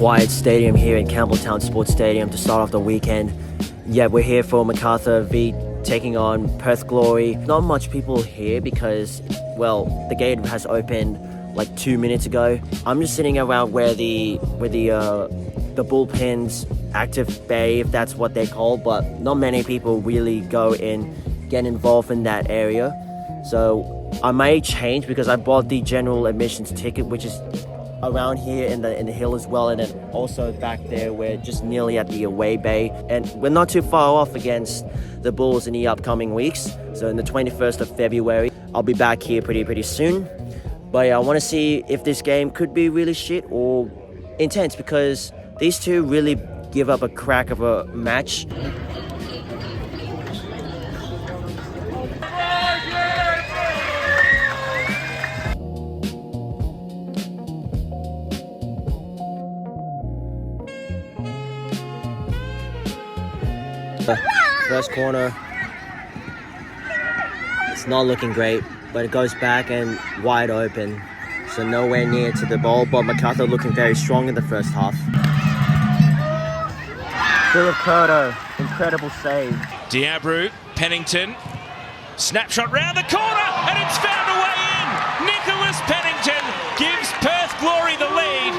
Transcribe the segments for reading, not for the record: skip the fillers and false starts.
quiet stadium here in Campbelltown Sports Stadium to start off the weekend. Yeah, we're here for Macarthur v taking on Perth Glory. Not much people here because, well, the gate has opened like 2 minutes ago. I'm just sitting around where the bullpens active bay, if that's what they call, but not many people really go in, get involved in that area. So I may change because I bought the general admissions ticket, which is around here in the hill as well, and then also back there we're just nearly at the away bay, and we're not too far off against the Bulls in the upcoming weeks. So in the 21st of February I'll be back here pretty soon. But yeah, I want to see if this game could be really shit or intense, because these two really give up a crack of a match. First corner, it's not looking great, but it goes back and wide open, so nowhere near to the ball. But Macarthur looking very strong in the first half. Philip Curto, incredible save. Diabru, Pennington, snapshot round the corner, and it's found a way in. Nicholas Pennington gives Perth Glory the lead.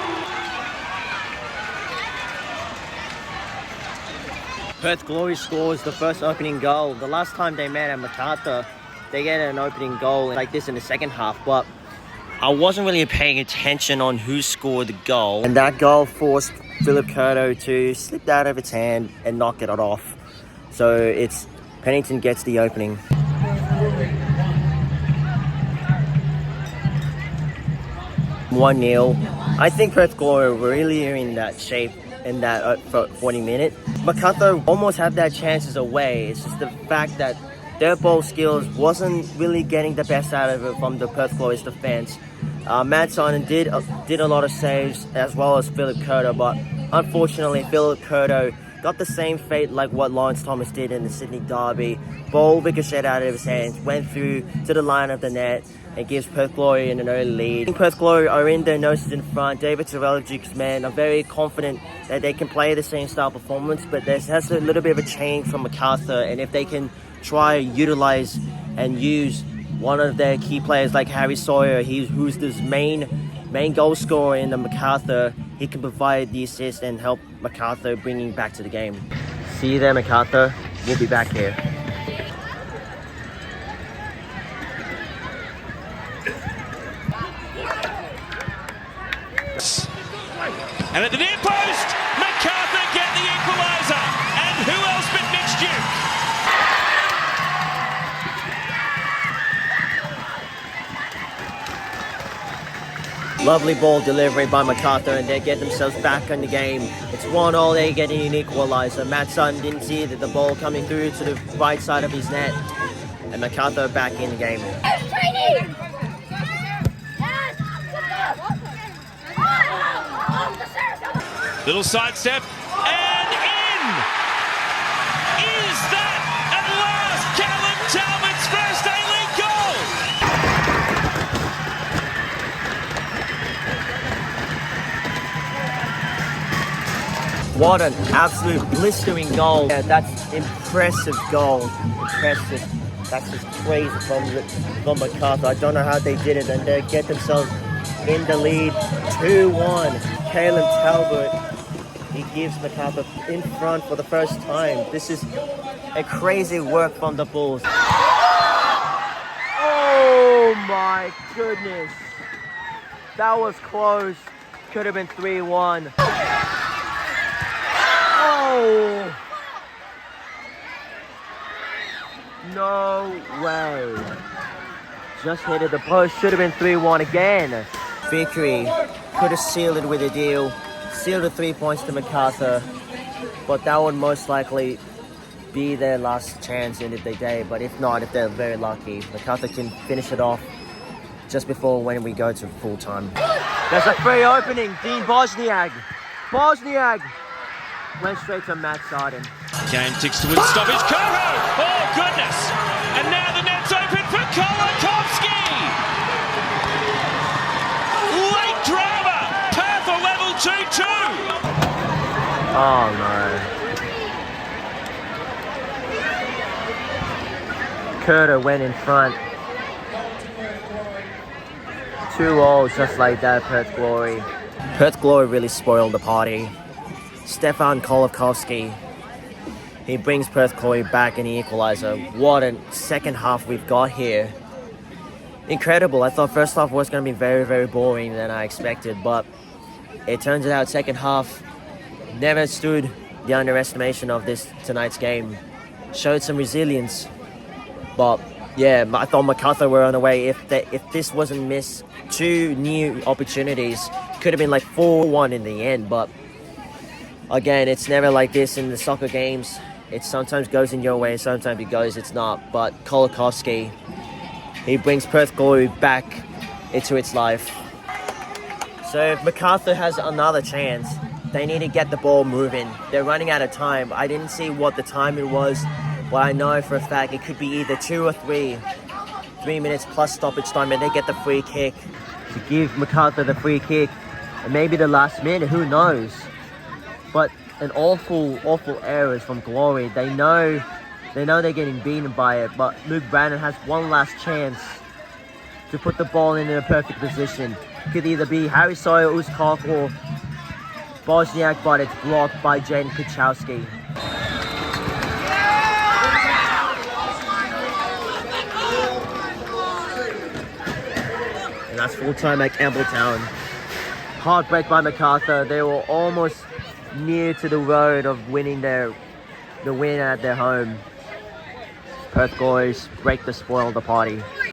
Perth Glory scores the first opening goal. The last time they met at Macarthur, they get an opening goal like this in the second half, but I wasn't really paying attention on who scored the goal. And that goal forced Philip Curto to slip out of its hand and knock it off. So it's Pennington gets the opening. One 0. I think Perth Glory were really in that shape in that 40 minute. Macarthur almost had that chances away. It's just the fact that their ball skills wasn't really getting the best out of it from the Perth Glory's defense. Matt Sonnen did a lot of saves, as well as Philip Curto, but unfortunately Philip Curto got the same fate like what Lawrence Thomas did in the Sydney Derby. Ball ricocheted out of his hands, went through to the line of the net, and gives Perth Glory an early lead. Perth Glory are in their noses in front. David Terelogic's men are very confident that they can play the same style performance, but there has a little bit of a change from Macarthur, and if they can try utilize and use one of their key players like Harry Sawyer, who's this main goal scorer in the Macarthur, he can provide the assist and help Macarthur bringing back to the game. See you there, Macarthur. We'll be back here. And at the near post, Macarthur get the equaliser. And who else but Mitch Duke? Lovely ball delivery by Macarthur, and they get themselves back in the game. It's 1-0, they get an equaliser. Matt Sonnen didn't see the ball coming through to the right side of his net, and Macarthur back in the game. Little sidestep, and in! Is that at last Callum Talbot's first A-League goal? What an absolute blistering goal. Yeah, that's impressive goal. Impressive. That's just crazy from Macarthur. I don't know how they did it, and they get themselves in the lead 2-1. Callum Talbot, he gives Macarthur in front for the first time. This is a crazy work from the Bulls. Oh my goodness. That was close. Could have been 3-1. Oh! No way. Just hit it the post. Should have been 3-1 again. Victory. Could have sealed it with a deal. Sealed the 3 points to Macarthur. But that would most likely be their last chance in the day. But if not, if they're very lucky, Macarthur can finish it off just before when we go to full time. There's a free opening. Dean Bosniak went straight to Matt Sonnen. Game ticks towards stoppage. Coho! Oh, goodness! And now the net's open for COLOKOVSKI! Late drama! Perth are level 2-2! Oh no. Curter went in front. 2-0 just like that, Perth Glory. Perth Glory really spoiled the party. Stefan COLOKOVSKI, he brings Perth Glory back in the equalizer. What a second half we've got here. Incredible. I thought first half was going to be very, very boring than I expected, but it turns out second half never stood the underestimation of tonight's game. Showed some resilience, but yeah, I thought Macarthur were on the way. If this wasn't missed, 2 new opportunities, could have been like 4-1 in the end. But again, it's never like this in the soccer games. It sometimes goes in your way, sometimes it's not. But COLOKOVSKI, he brings Perth Glory back into its life. So if Macarthur has another chance, they need to get the ball moving. They're running out of time. I didn't see what the time it was, but I know for a fact it could be either 2 or 3 minutes plus stoppage time, and they get the free kick to give Macarthur the free kick, and maybe the last minute, who knows. But an awful errors from Glory. They know they're getting beaten by it, but Luke Brandon has one last chance to put the ball in a perfect position. Could either be Harry Sawyer, Uskov, or Bosniak, but it's blocked by Jaden Kuchowski. And that's full time at Campbelltown. Heartbreak by Macarthur. They were almost near to the road of winning the win at their home. Perth boys break the spoil of the party.